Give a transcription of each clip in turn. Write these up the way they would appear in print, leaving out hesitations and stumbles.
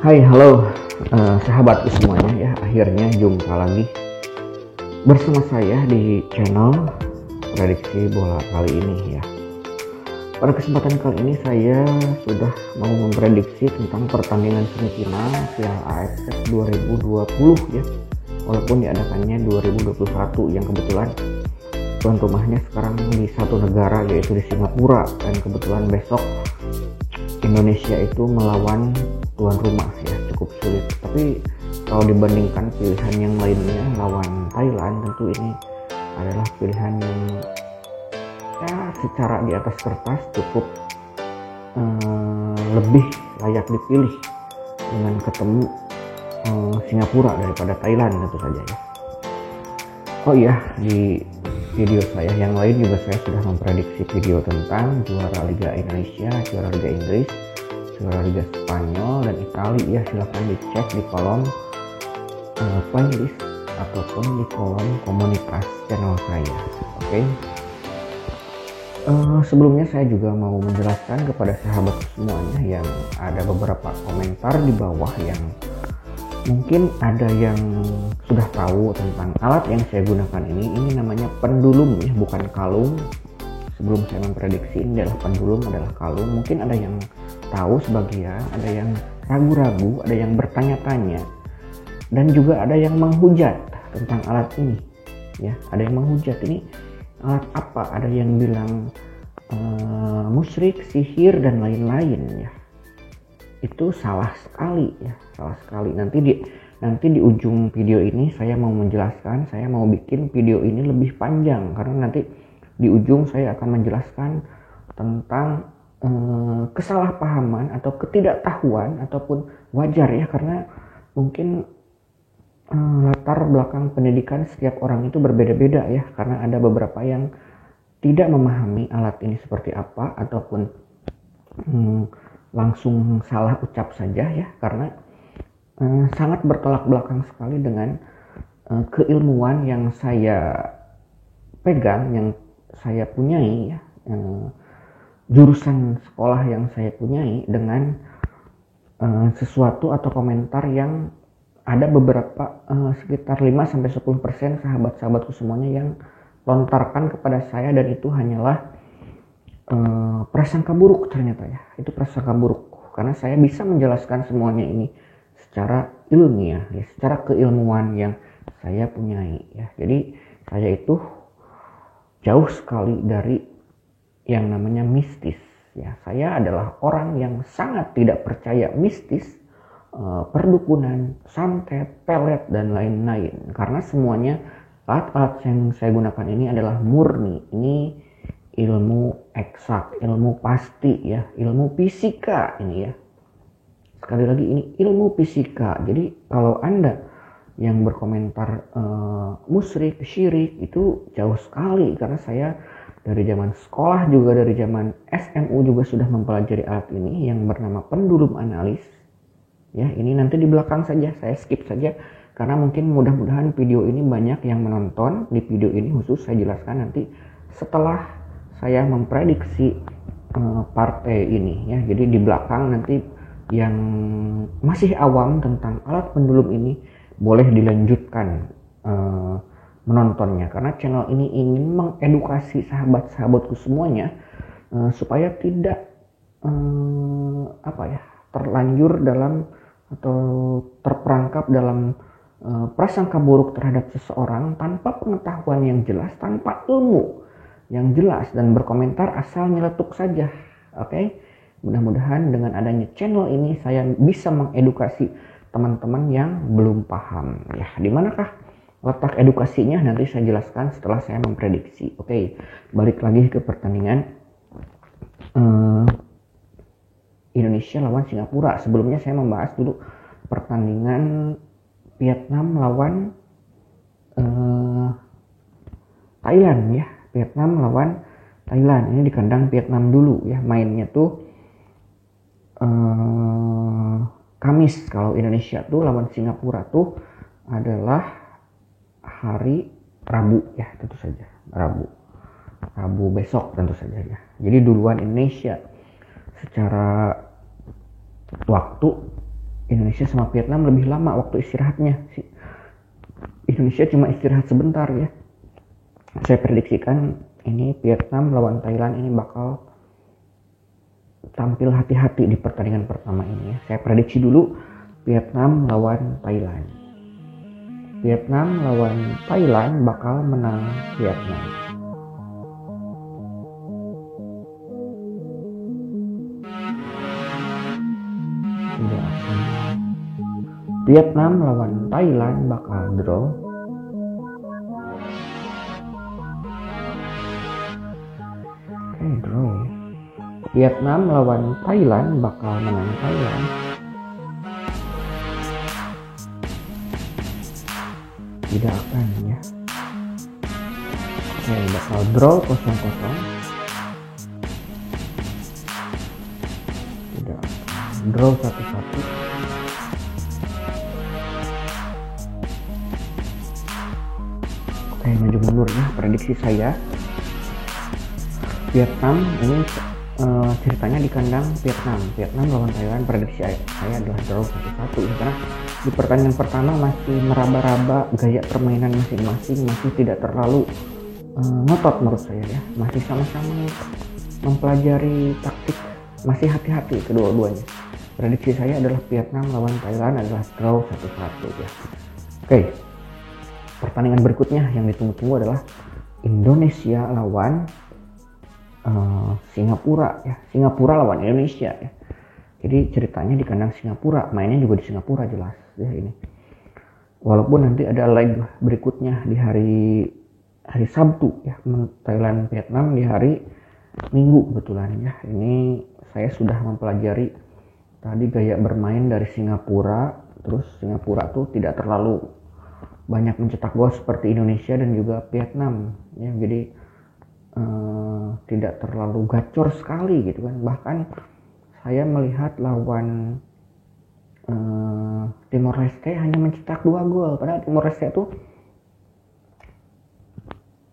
Hai, halo sahabatku semuanya ya. Akhirnya jumpa lagi bersama saya di channel prediksi bola kali ini ya. Pada kesempatan kali ini saya sudah mau memprediksi tentang pertandingan semifinal Piala AFF 2020 ya. Walaupun diadakannya 2021 yang kebetulan tuan rumahnya sekarang di satu negara yaitu di Singapura, dan kebetulan besok Indonesia itu melawan tuan rumah ya, cukup sulit. Tapi kalau dibandingkan pilihan yang lainnya, lawan Thailand tentu ini adalah pilihan yang ya secara di atas kertas cukup lebih layak dipilih dengan ketemu Singapura daripada Thailand tentu saja ya. Oh iya, di video saya yang lain juga saya sudah memprediksi video tentang juara Liga Indonesia, juara Liga Inggris, juara Liga Spanyol dan Italia ya. Silahkan dicek di kolom playlist ataupun di kolom komunitas channel saya. Oke. Sebelumnya saya juga mau menjelaskan kepada sahabat semuanya yang ada beberapa komentar di bawah yang mungkin ada yang sudah tahu tentang alat yang saya gunakan ini. Ini namanya pendulum ya, bukan kalung. Sebelum saya memprediksi ini adalah pendulum, adalah kalung. Mungkin ada yang tahu sebagian, ada yang ragu-ragu, ada yang bertanya-tanya, dan juga ada yang menghujat tentang alat ini ya. Ada yang menghujat, ini alat apa? Ada yang bilang musyrik, sihir dan lain-lain ya. Itu salah sekali ya, salah sekali. Nanti di ujung video ini saya mau menjelaskan, saya mau bikin video ini lebih panjang karena nanti di ujung saya akan menjelaskan tentang kesalahpahaman atau ketidaktahuan ataupun wajar ya, karena mungkin latar belakang pendidikan setiap orang itu berbeda-beda ya, karena ada beberapa yang tidak memahami alat ini seperti apa ataupun langsung salah ucap saja ya, karena sangat bertolak belakang sekali dengan keilmuan yang saya pegang, yang saya punyai ya, jurusan sekolah yang saya punyai, dengan sesuatu atau komentar yang ada beberapa sekitar 5-10% sahabat-sahabatku semuanya yang lontarkan kepada saya, dan itu hanyalah prasangka buruk ternyata ya. Itu prasangka buruk karena saya bisa menjelaskan semuanya ini secara ilmiah ya, secara keilmuan yang saya punyai ya. Jadi saya itu jauh sekali dari yang namanya mistis ya. Saya adalah orang yang sangat tidak percaya mistis, perdukunan, santet, pelet dan lain-lain, karena semuanya alat-alat yang saya gunakan ini adalah murni, ini ilmu eksak, ilmu pasti ya, ilmu fisika ini ya. Sekali lagi ini ilmu fisika. Jadi kalau Anda yang berkomentar musyrik, syirik, itu jauh sekali, karena saya dari zaman sekolah juga, dari zaman SMU juga sudah mempelajari alat ini yang bernama pendulum analis. Ya, ini nanti di belakang saja, saya skip saja karena mungkin mudah-mudahan video ini banyak yang menonton. Di video ini khusus saya jelaskan nanti setelah saya memprediksi partai ini ya. Jadi di belakang nanti yang masih awam tentang alat pendulum ini boleh dilanjutkan menontonnya, karena channel ini ingin mengedukasi sahabat-sahabatku semuanya supaya tidak terlanjur dalam atau terperangkap dalam prasangka buruk terhadap seseorang tanpa pengetahuan yang jelas, tanpa ilmu yang jelas, dan berkomentar asal nyeletuk saja. Oke? Mudah-mudahan dengan adanya channel ini saya bisa mengedukasi teman-teman yang belum paham ya. Di manakah letak edukasinya nanti saya jelaskan setelah saya memprediksi. Oke, balik lagi ke pertandingan Indonesia lawan Singapura. Sebelumnya saya membahas dulu pertandingan Vietnam lawan Thailand ya. Vietnam lawan Thailand, ini di kandang Vietnam dulu ya. Mainnya tuh Kamis. Kalau Indonesia tuh lawan Singapura tuh adalah hari Rabu ya, tentu saja Rabu besok tentu saja ya. Jadi duluan Indonesia secara waktu. Indonesia sama Vietnam lebih lama waktu istirahatnya. Indonesia cuma istirahat sebentar ya. Saya prediksikan ini Vietnam lawan Thailand ini bakal tampil hati-hati di pertandingan pertama ini ya. Saya prediksi dulu Vietnam lawan Thailand. Vietnam lawan Thailand bakal menang Vietnam. Tidak. Vietnam lawan Thailand bakal draw. Oke, draw. Vietnam lawan Thailand bakal menang Thailand. Tidak akan ya. Oke, bakal draw 0-0. Tidak akan. Draw 1-1. Oke, maju mundur ya prediksi saya. Vietnam ini ceritanya di kandang Vietnam lawan Thailand. Prediksi saya adalah draw 1-1 ya, karena di pertandingan pertama masih meraba-raba gaya permainan masing-masing, masih tidak terlalu ngotot menurut saya ya, masih sama-sama mempelajari taktik, masih hati-hati kedua-duanya. Prediksi saya adalah Vietnam lawan Thailand adalah draw 1-1 ya. Oke, pertandingan berikutnya yang ditunggu-tunggu adalah Indonesia lawan Singapura ya. Singapura lawan Indonesia ya. Jadi ceritanya di kandang Singapura, mainnya juga di Singapura jelas ya ini. Walaupun nanti ada leg berikutnya di hari Sabtu ya, Thailand Vietnam di hari Minggu kebetulan ya. Ini saya sudah mempelajari tadi gaya bermain dari Singapura. Terus Singapura tuh tidak terlalu banyak mencetak gol seperti Indonesia dan juga Vietnam ya. Jadi tidak terlalu gacor sekali gitu kan. Bahkan saya melihat lawan Timor Leste hanya mencetak 2 gol, padahal Timor Leste itu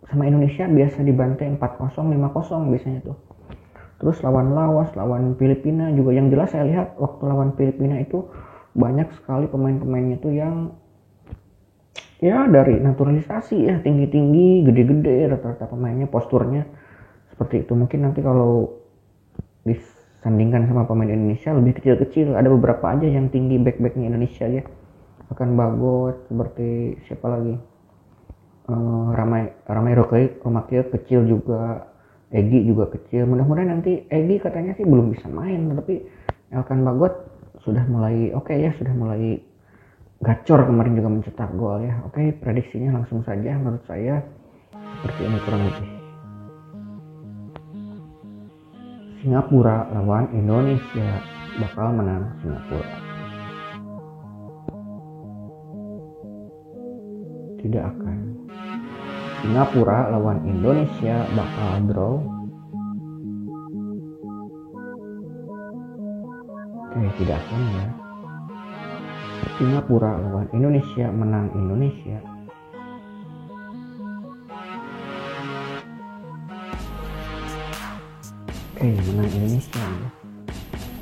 sama Indonesia biasa dibantai 4-0, 5-0 biasanya tuh. Terus lawan Laos, lawan Filipina juga yang jelas saya lihat waktu lawan Filipina itu banyak sekali pemain-pemainnya tuh yang ya dari naturalisasi ya, tinggi-tinggi, gede-gede, rata-rata pemainnya posturnya seperti itu. Mungkin nanti kalau disandingkan sama pemain Indonesia lebih kecil-kecil, ada beberapa aja yang tinggi back-backnya Indonesia ya. Akan Bagot, seperti siapa lagi, Ramai Romakia kecil juga, Egy juga kecil. Mudah-mudahan nanti Egy katanya sih belum bisa main, tapi Elkan Bagot sudah mulai oke ya, sudah mulai gacor kemarin juga mencetak gol ya. Oke, prediksinya langsung saja menurut saya seperti ini kurang lebih. Singapura lawan Indonesia bakal menang Singapura. Tidak akan. Singapura lawan Indonesia bakal draw. Oke, tidak akan ya. Singapura lawan Indonesia menang Indonesia. Oke, menang Indonesia ya.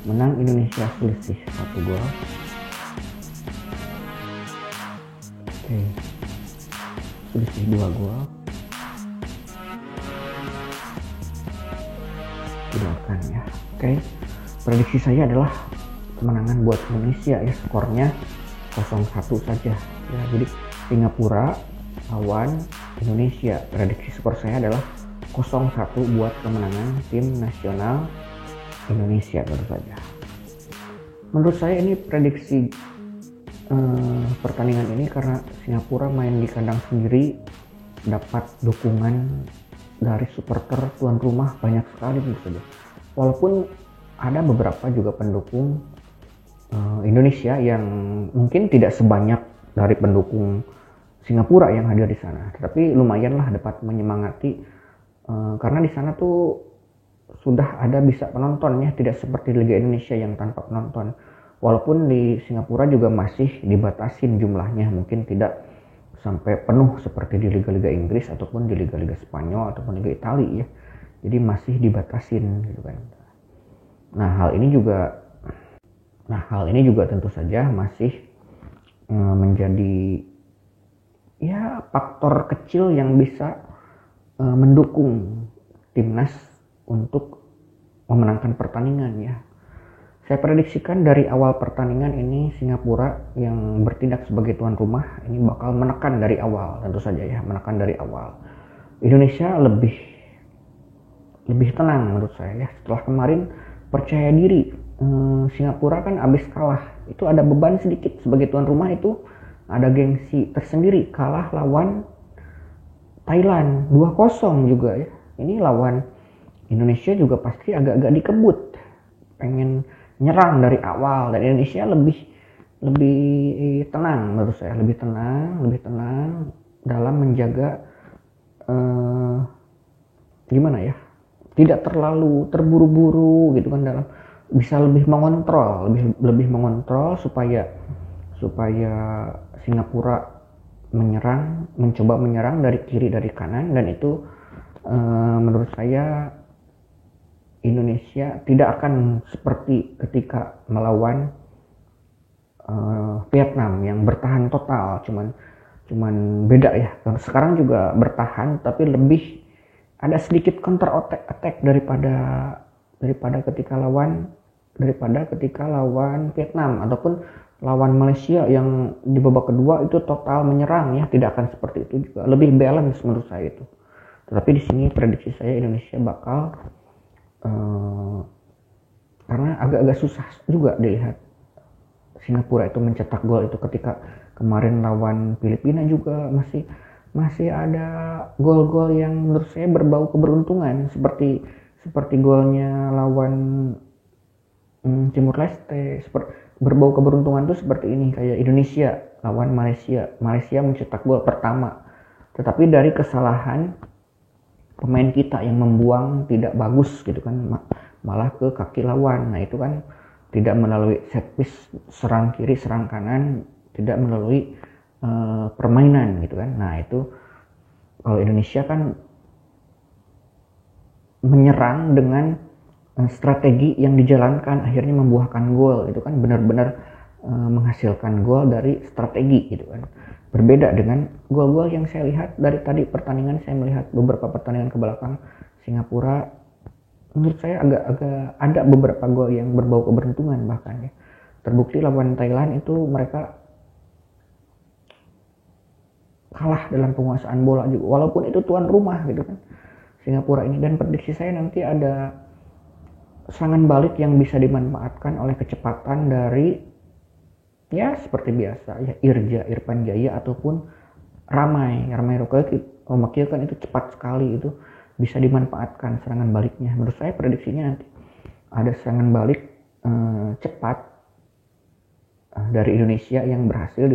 Menang Indonesia selisih 1 gol. Oke, selisih 2 gol. Tidak akan ya. Oke, prediksi saya adalah kemenangan buat Indonesia ya, skornya 0-1 saja ya. Jadi Singapura lawan Indonesia, prediksi skor saya adalah 0-1 buat kemenangan tim nasional Indonesia baru saja. Menurut saya ini prediksi pertandingan ini karena Singapura main di kandang sendiri, dapat dukungan dari supporter tuan rumah banyak sekali tentu saja. Walaupun ada beberapa juga pendukung Indonesia yang mungkin tidak sebanyak dari pendukung Singapura yang hadir di sana, tetapi lumayanlah dapat menyemangati karena di sana tuh sudah ada bisa penonton ya, tidak seperti Liga Indonesia yang tanpa penonton. Walaupun di Singapura juga masih dibatasin jumlahnya, mungkin tidak sampai penuh seperti di Liga-Liga Inggris ataupun di Liga-Liga Spanyol ataupun Liga Italia ya. Jadi masih dibatasin gitu kan. Nah, hal ini juga Nah, hal ini juga tentu saja masih menjadi ya faktor kecil yang bisa mendukung timnas untuk memenangkan pertandingan ya. Saya prediksikan dari awal pertandingan ini Singapura yang bertindak sebagai tuan rumah ini bakal menekan dari awal, tentu saja ya, menekan dari awal. Indonesia lebih tenang menurut saya ya. Setelah kemarin percaya diri, Singapura kan abis kalah, itu ada beban sedikit sebagai tuan rumah, itu ada gengsi tersendiri, kalah lawan Thailand 2-0 juga ya. Ini lawan Indonesia juga pasti agak-agak dikebut, pengen nyerang dari awal, dan Indonesia lebih tenang menurut saya, lebih tenang dalam menjaga gimana ya, tidak terlalu terburu-buru gitu kan, dalam bisa lebih mengontrol supaya Singapura mencoba menyerang dari kiri dari kanan, dan itu menurut saya Indonesia tidak akan seperti ketika melawan Vietnam yang bertahan total, cuman beda ya. Sekarang juga bertahan tapi lebih ada sedikit counter attack daripada ketika lawan Vietnam ataupun lawan Malaysia yang di babak kedua itu total menyerang ya, tidak akan seperti itu juga. Lebih balance menurut saya itu. Tetapi di sini prediksi saya Indonesia bakal karena agak-agak susah juga dilihat Singapura itu mencetak gol itu. Ketika kemarin lawan Filipina juga masih ada gol-gol yang menurut saya berbau keberuntungan, seperti golnya lawan Timur Leste. Berbau keberuntungan tuh seperti ini, kayak Indonesia lawan Malaysia mencetak gol pertama, tetapi dari kesalahan pemain kita yang membuang tidak bagus gitu kan, malah ke kaki lawan. Nah itu kan tidak melalui set piece, serang kiri serang kanan, tidak melalui permainan gitu kan. Nah itu kalau Indonesia kan menyerang dengan strategi yang dijalankan akhirnya membuahkan gol, itu kan benar-benar menghasilkan gol dari strategi gitu kan. Berbeda dengan gol-gol yang saya lihat dari tadi pertandingan, saya melihat beberapa pertandingan ke belakang Singapura, menurut saya agak ada beberapa gol yang berbau keberuntungan bahkan ya. Terbukti lawan Thailand itu mereka kalah dalam penguasaan bola juga, walaupun itu tuan rumah gitu kan Singapura ini. Dan prediksi saya nanti ada serangan balik yang bisa dimanfaatkan oleh kecepatan dari ya seperti biasa ya, Irfan Jaya ataupun Ramai Romakil kan itu cepat sekali, itu bisa dimanfaatkan serangan baliknya. Menurut saya prediksinya nanti ada serangan balik cepat dari Indonesia yang berhasil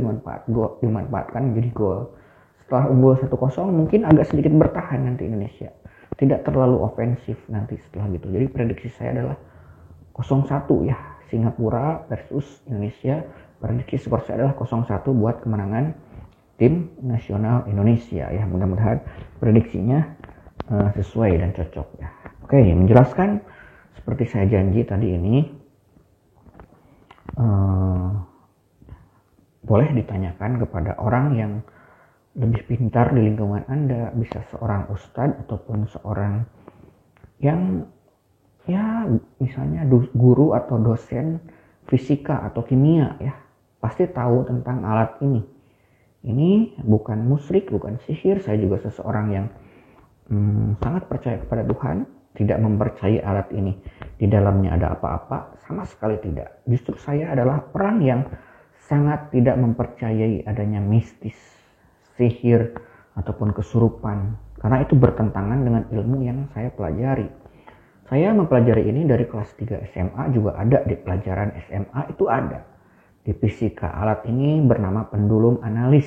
dimanfaatkan menjadi gol. Setelah unggul 1-0 mungkin agak sedikit bertahan nanti Indonesia, tidak terlalu ofensif nanti setelah gitu. Jadi prediksi saya adalah 0-1 ya, Singapura versus Indonesia. Prediksi skor saya adalah 0-1 buat kemenangan tim nasional Indonesia ya. Mudah-mudahan prediksinya sesuai dan cocok ya. Oke, menjelaskan seperti saya janji tadi ini, boleh ditanyakan kepada orang yang lebih pintar di lingkungan Anda, bisa seorang ustadz ataupun seorang yang ya misalnya guru atau dosen fisika atau kimia ya, pasti tahu tentang alat ini. Ini bukan musyrik, bukan sihir. Saya juga seseorang yang sangat percaya kepada Tuhan, tidak mempercayai alat ini di dalamnya ada apa-apa, sama sekali tidak. Justru saya adalah orang yang sangat tidak mempercayai adanya mistis, sihir ataupun kesurupan, karena itu bertentangan dengan ilmu yang saya pelajari. Saya mempelajari ini dari kelas 3 SMA, juga ada di pelajaran SMA itu ada. Di fisika alat ini bernama pendulum analis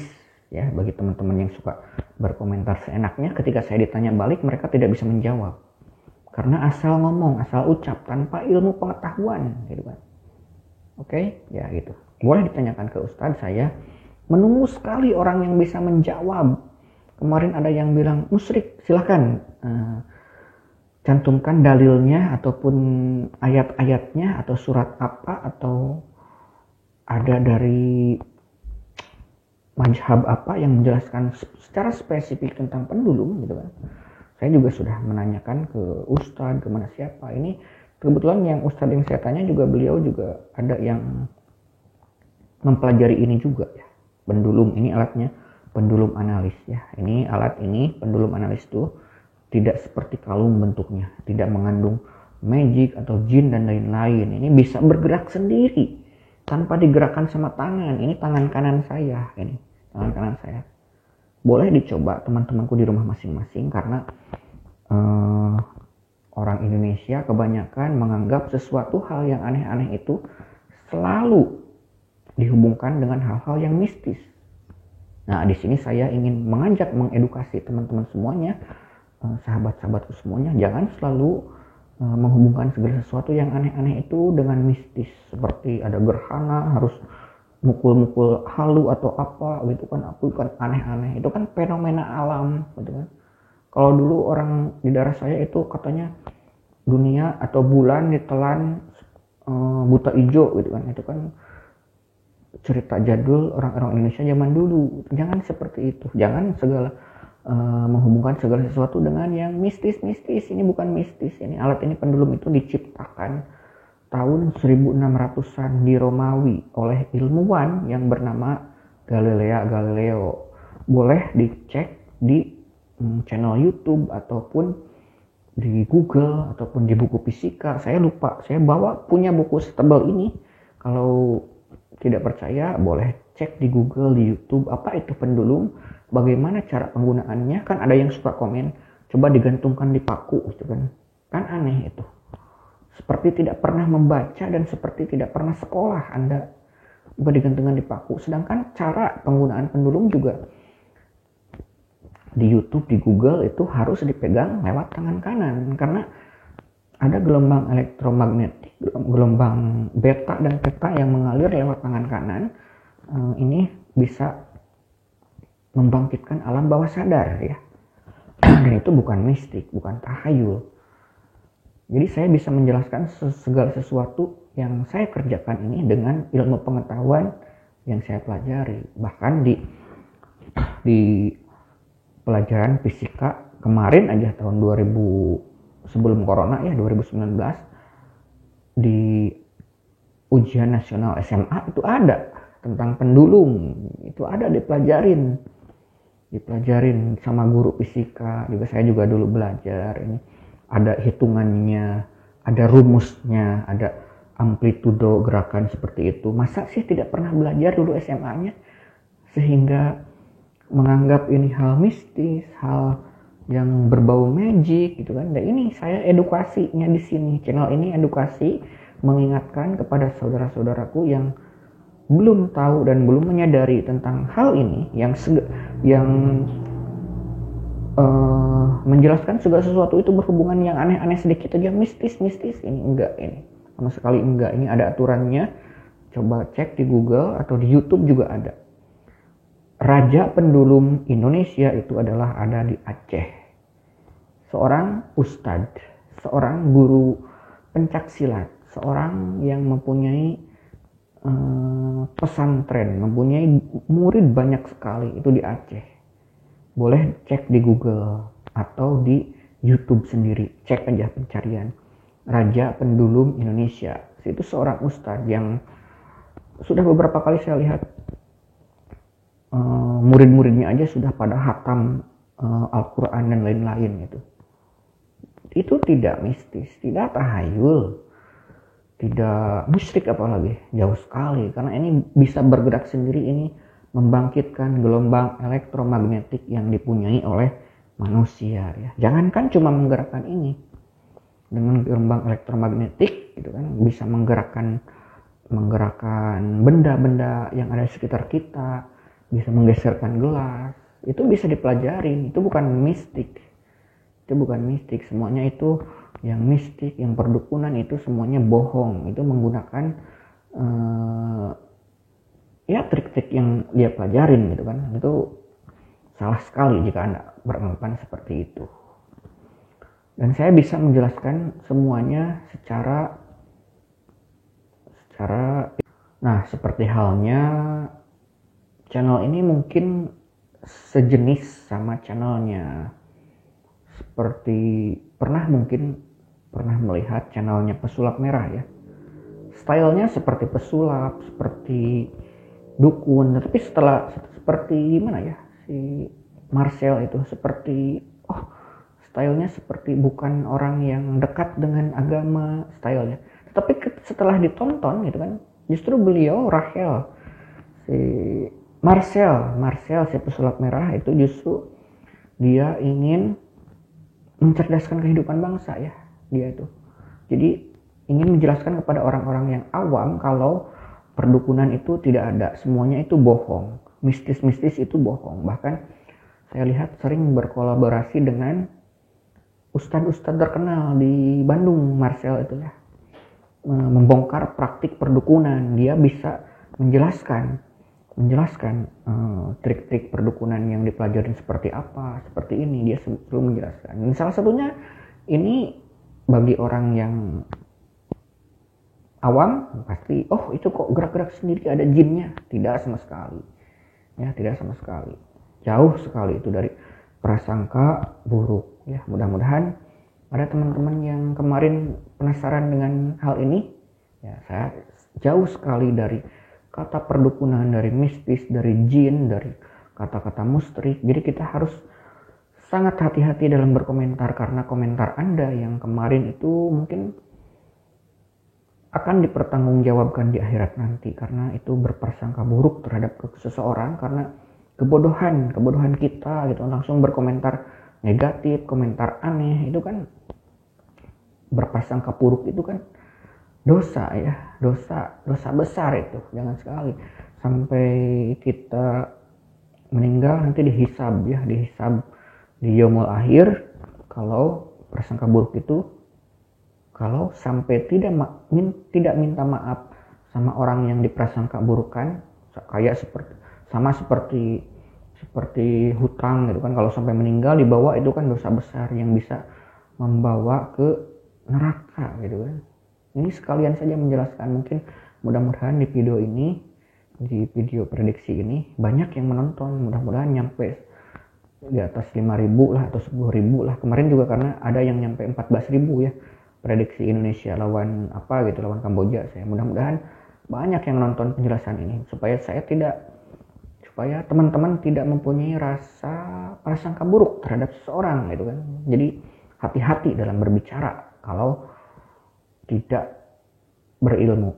ya. Bagi teman-teman yang suka berkomentar seenaknya, ketika saya ditanya balik mereka tidak bisa menjawab. Karena asal ngomong, asal ucap tanpa ilmu pengetahuan gitu kan. Oke, ya gitu. Boleh ditanyakan ke Ustadz, saya menunggu sekali orang yang bisa menjawab. Kemarin ada yang bilang musyrik, silakan cantumkan dalilnya ataupun ayat-ayatnya atau surat apa atau ada dari mazhab apa yang menjelaskan secara spesifik tentang pendulum gitu kan. Saya juga sudah menanyakan ke ustadz, kemana siapa. Ini kebetulan yang ustadz yang saya tanya juga beliau juga ada yang mempelajari ini juga ya. Pendulum ini alatnya pendulum analis ya. Ini alat ini pendulum analis tuh tidak seperti kalung bentuknya, tidak mengandung magic atau jin dan lain-lain. Ini bisa bergerak sendiri tanpa digerakkan sama tangan. Ini tangan kanan saya, ini tangan kanan saya. Boleh dicoba teman-temanku di rumah masing-masing karena orang Indonesia kebanyakan menganggap sesuatu hal yang aneh-aneh itu selalu dihubungkan dengan hal-hal yang mistis. Nah, di sini saya ingin mengajak, mengedukasi teman-teman semuanya, sahabat-sahabatku semuanya, jangan selalu menghubungkan segala sesuatu yang aneh-aneh itu dengan mistis. Seperti ada gerhana, harus mukul-mukul halu atau apa, gitu kan, aneh-aneh. Itu kan fenomena alam, gitu kan. Kalau dulu orang di daerah saya itu katanya dunia atau bulan ditelan buta ijo, gitu kan. Itu kan cerita jadul orang-orang Indonesia zaman dulu. Jangan seperti itu. Jangan menghubungkan segala sesuatu dengan yang mistis-mistis. Ini bukan mistis. Ini alat ini pendulum itu diciptakan tahun 1600-an di Romawi oleh ilmuwan yang bernama Galileo. Boleh dicek di channel YouTube ataupun di Google ataupun di buku fisika. Saya lupa. Saya punya buku setebal ini. Kalau tidak percaya boleh cek di Google, di YouTube, apa itu pendulum, bagaimana cara penggunaannya. Kan ada yang suka komen, coba digantungkan di paku gitu kan. Kan aneh itu. Seperti tidak pernah membaca dan seperti tidak pernah sekolah Anda, coba digantungkan di paku. Sedangkan cara penggunaan pendulum juga di YouTube, di Google itu harus dipegang lewat tangan kanan karena ada gelombang elektromagnetik, gelombang beta dan theta yang mengalir lewat tangan kanan. Ini bisa membangkitkan alam bawah sadar ya. Dan itu bukan mistik, bukan tahayul. Jadi saya bisa menjelaskan segala sesuatu yang saya kerjakan ini dengan ilmu pengetahuan yang saya pelajari. Bahkan di pelajaran fisika kemarin aja tahun 2000 sebelum corona ya, 2019, di ujian nasional SMA itu ada tentang pendulum. Itu ada dipelajarin sama guru fisika. Juga saya juga dulu belajar ini. Ada hitungannya, ada rumusnya, ada amplitudo gerakan seperti itu. Masa sih tidak pernah belajar dulu SMA-nya sehingga menganggap ini hal mistis, hal yang berbau magic gitu kan. Dan ini saya edukasinya di sini. Channel ini edukasi, mengingatkan kepada saudara-saudaraku yang belum tahu dan belum menyadari tentang hal ini, yang menjelaskan segala sesuatu itu berhubungan yang aneh-aneh sedikit aja mistis. Ini enggak, ini sama sekali enggak. Ini ada aturannya. Coba cek di Google atau di YouTube juga ada. Raja pendulum Indonesia itu adalah ada di Aceh. Seorang ustadz, seorang guru pencaksilat, seorang yang mempunyai pesantren, mempunyai murid banyak sekali itu di Aceh. Boleh cek di Google atau di YouTube sendiri. Cek aja pencarian Raja Pendulum Indonesia. Itu seorang ustadz yang sudah beberapa kali saya lihat murid-muridnya aja sudah pada hatam Al-Quran dan lain-lain gitu. Itu tidak mistis, tidak tahayul, tidak musyrik apalagi, jauh sekali. Karena ini bisa bergerak sendiri, ini membangkitkan gelombang elektromagnetik yang dipunyai oleh manusia ya. Jangankan cuma menggerakkan ini, dengan gelombang elektromagnetik gitu kan, bisa menggerakkan benda-benda yang ada di sekitar kita, bisa menggeserkan gelas. Itu bisa dipelajarin. Itu bukan mistik. Semuanya itu yang mistik, yang perdukunan itu semuanya bohong. Itu menggunakan ya trik-trik yang dia pelajarin gitu kan. Itu salah sekali jika Anda beranggapan seperti itu. Dan saya bisa menjelaskan semuanya secara Nah, seperti halnya channel ini mungkin sejenis sama channelnya. Seperti mungkin pernah melihat channelnya Pesulap Merah ya. Stylenya seperti pesulap, seperti dukun, tapi seperti gimana ya, si Marcel itu seperti stylenya seperti bukan orang yang dekat dengan agama stylenya. Tapi setelah ditonton gitu kan, justru beliau si Marcel si Pesulap Merah itu justru dia ingin mencerdaskan kehidupan bangsa ya, dia itu. Jadi ingin menjelaskan kepada orang-orang yang awam kalau perdukunan itu tidak ada, semuanya itu bohong, mistis-mistis itu bohong. Bahkan saya lihat sering berkolaborasi dengan ustadz-ustadz terkenal di Bandung, Marcel itu ya, membongkar praktik perdukunan. Dia bisa menjelaskan trik-trik perdukunan yang dipelajarin seperti apa, seperti ini, dia selalu menjelaskan. Dan salah satunya ini bagi orang yang awam pasti itu kok gerak-gerak sendiri, ada jinnya. Tidak sama sekali ya, tidak sama sekali, jauh sekali itu dari prasangka buruk ya. Mudah-mudahan ada teman-teman yang kemarin penasaran dengan hal ini ya. Saya jauh sekali dari kata perdukunan, dari mistis, dari jin, dari kata-kata mustrik. Jadi kita harus sangat hati-hati dalam berkomentar, karena komentar Anda yang kemarin itu mungkin akan dipertanggungjawabkan di akhirat nanti, karena itu berprasangka buruk terhadap seseorang karena kebodohan kita gitu. Langsung berkomentar negatif, komentar aneh, itu kan berprasangka buruk, itu kan dosa ya, dosa besar itu. Jangan sekali sampai kita meninggal nanti dihisab di yaumul akhir. Kalau prasangka buruk itu, kalau sampai tidak minta maaf sama orang yang diprasangka burukan, kayak seperti hutang gitu kan, kalau sampai meninggal dibawa, itu kan dosa besar yang bisa membawa ke neraka gitu kan. Ini sekalian saja menjelaskan, mungkin mudah-mudahan di video ini, di video prediksi ini banyak yang menonton, mudah-mudahan nyampe di atas 5.000 lah atau 10.000 lah. Kemarin juga karena ada yang nyampe 14.000 ya, prediksi Indonesia lawan lawan Kamboja. Saya mudah-mudahan banyak yang nonton penjelasan ini, supaya teman-teman tidak mempunyai rasa prasangka buruk terhadap seseorang gitu kan. Jadi hati-hati dalam berbicara kalau tidak berilmu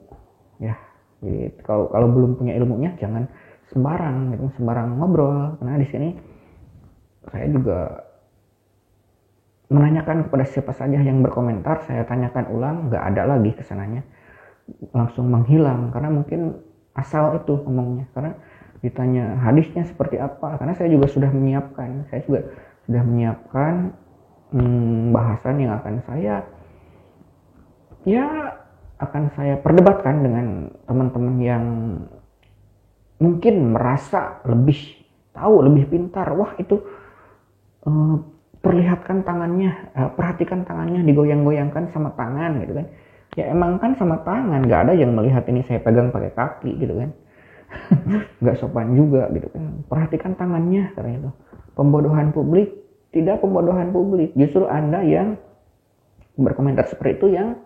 ya. Jadi kalau belum punya ilmunya jangan sembarang ngobrol, karena di sini saya juga menanyakan kepada siapa saja yang berkomentar, saya tanyakan ulang, nggak ada lagi kesananya, langsung menghilang, karena mungkin asal itu ngomongnya. Karena ditanya hadisnya seperti apa, karena saya juga sudah menyiapkan bahasan yang akan saya perdebatkan dengan teman-teman yang mungkin merasa lebih tahu, lebih pintar. Wah itu perlihatkan tangannya, perhatikan tangannya digoyang-goyangkan sama tangan gitu kan. Ya emang kan sama tangan, nggak ada yang melihat ini saya pegang pakai kaki gitu kan. Nggak sopan juga gitu kan. Perhatikan tangannya, karena itu pembodohan publik. Tidak pembodohan publik, justru Anda yang berkomentar seperti itu yang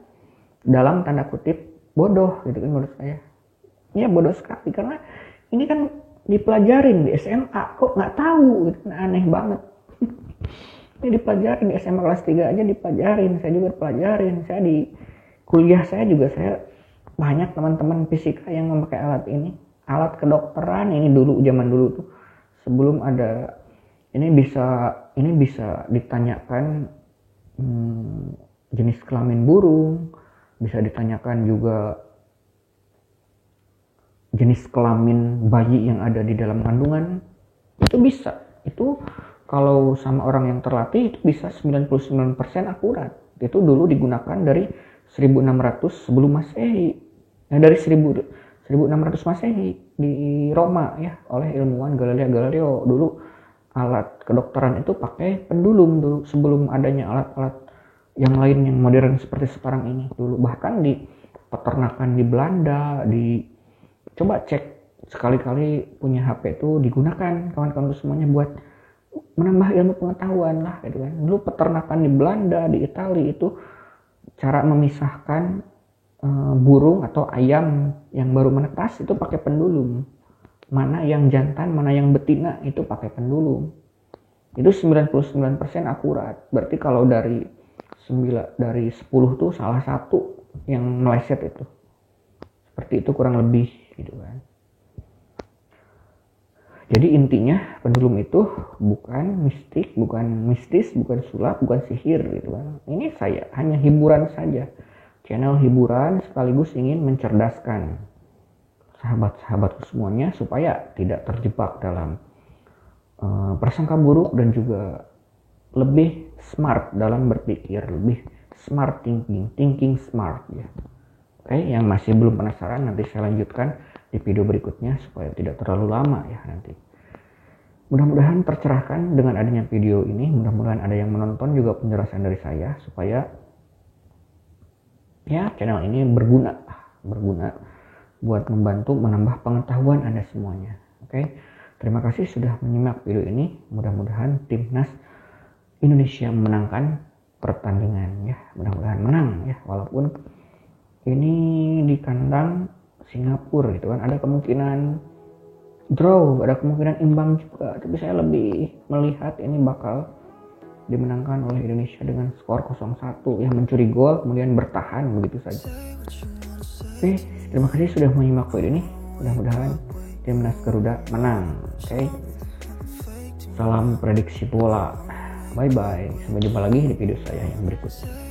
dalam tanda kutip bodoh gitu kan, menurut saya. Ya bodoh sekali, karena ini kan dipelajarin di SMA, kok nggak tahu gitu, aneh banget. Ini dipelajarin di SMA kelas 3 aja dipelajarin, saya juga pelajarin. Saya di kuliah saya banyak teman-teman fisika yang memakai alat ini, alat kedokteran ini zaman dulu tuh, sebelum ada ini bisa ditanyakan jenis kelamin burung, bisa ditanyakan juga jenis kelamin bayi yang ada di dalam kandungan. Itu bisa. Itu kalau sama orang yang terlatih itu bisa 99% akurat. Itu dulu digunakan dari 1600 sebelum Masehi. Nah, dari 1600 Masehi di Roma ya, oleh ilmuwan Galileo. Dulu alat kedokteran itu pakai pendulum dulu, sebelum adanya alat-alat yang lain yang modern seperti sekarang ini. Dulu bahkan di peternakan di Belanda, di coba cek sekali-kali punya HP itu digunakan kawan-kawan semuanya buat menambah ilmu pengetahuan lah gitu kan. Dulu peternakan di Belanda, di Italia itu cara memisahkan burung atau ayam yang baru menetas itu pakai pendulum. Mana yang jantan, mana yang betina itu pakai pendulum. Itu 99% akurat. Berarti kalau dari 10 tuh salah satu yang meleset itu. Seperti itu kurang lebih gitu kan. Jadi intinya pendulum itu bukan mistik, bukan mistis, bukan sulap, bukan sihir gitu kan. Ini saya hanya hiburan saja. Channel hiburan sekaligus ingin mencerdaskan sahabat-sahabatku semuanya supaya tidak terjebak dalam prasangka buruk dan juga lebih smart dalam berpikir, lebih smart thinking smart ya. Oke, yang masih belum penasaran nanti saya lanjutkan di video berikutnya supaya tidak terlalu lama ya nanti. Mudah-mudahan tercerahkan dengan adanya video ini, mudah-mudahan ada yang menonton juga penjelasan dari saya supaya ya channel ini berguna buat membantu menambah pengetahuan Anda semuanya. Oke. Terima kasih sudah menyimak video ini. Mudah-mudahan timnas Indonesia memenangkan pertandingan ya. Mudah-mudahan menang ya, walaupun ini di kandang Singapura gitu kan. Ada kemungkinan draw, ada kemungkinan imbang juga. Tapi saya lebih melihat ini bakal dimenangkan oleh Indonesia dengan skor 0-1 yang mencuri gol kemudian bertahan begitu saja. Oke, terima kasih sudah menyimak video ini. Mudah-mudahan timnas Garuda menang. Oke. Salam prediksi bola. Bye bye. Sampai jumpa lagi di video saya yang berikutnya.